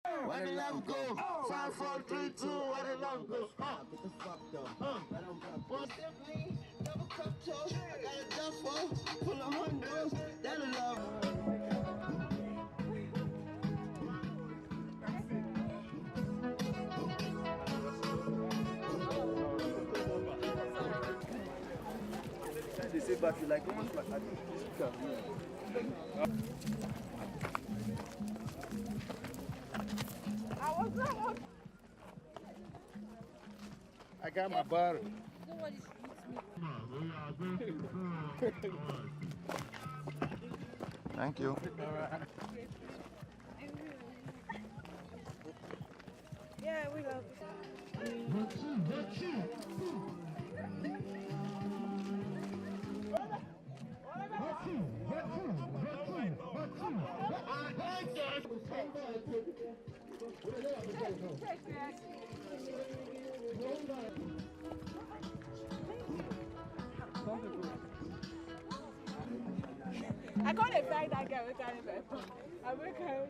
Where the love go? 5, 4, 3, 2, where the love go? Get the fuck up. Simply, double cup toast. I got a duffel full of hundos. That love. They say battery like almost like I think this car. I got my bottle. Thank you. Yeah, we love I can't find that girl with time. I will come.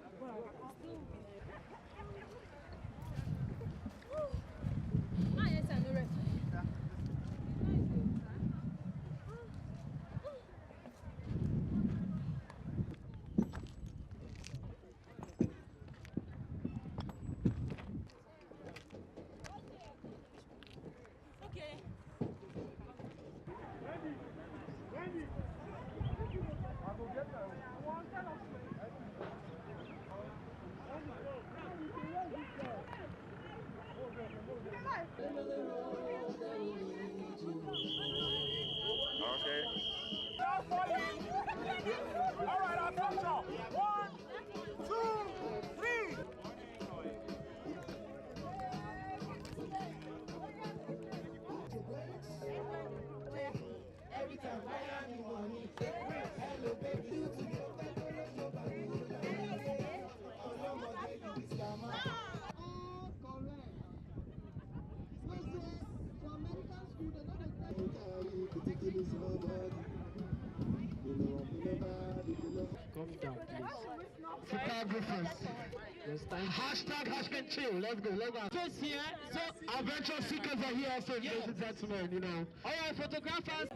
Hashtag chill. Let's go. Just here, so adventure seekers are here also, ladies and gentlemen, you know. All right, photographers.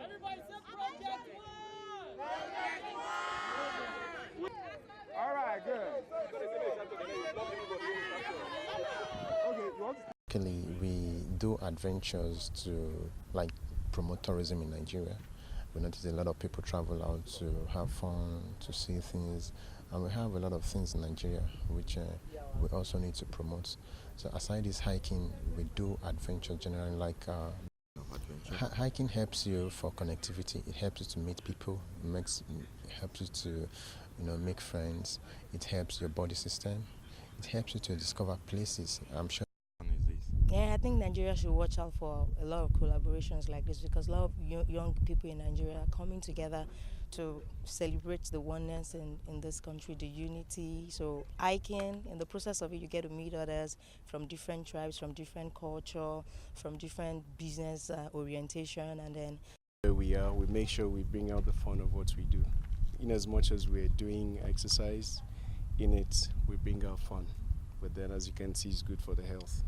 Everybody say Project One! All right, good. Luckily, we do adventures to promote tourism in Nigeria. We notice a lot of people travel out to have fun, to see things, and we have a lot of things in Nigeria which we also need to promote. So aside this hiking, we do adventure generally hiking helps you for connectivity. It helps you to meet people. It helps you to, make friends. It helps your body system. It helps you to discover places. I'm sure. Yeah, I think Nigeria should watch out for a lot of collaborations like this because a lot of young people in Nigeria are coming together to celebrate the oneness in this country, the unity. So hiking, in the process of it, you get to meet others from different tribes, from different culture, from different business orientation, and then where we are, we make sure we bring out the fun of what we do. In as much as we're doing exercise, in it we bring out fun. But then, as you can see, it's good for the health.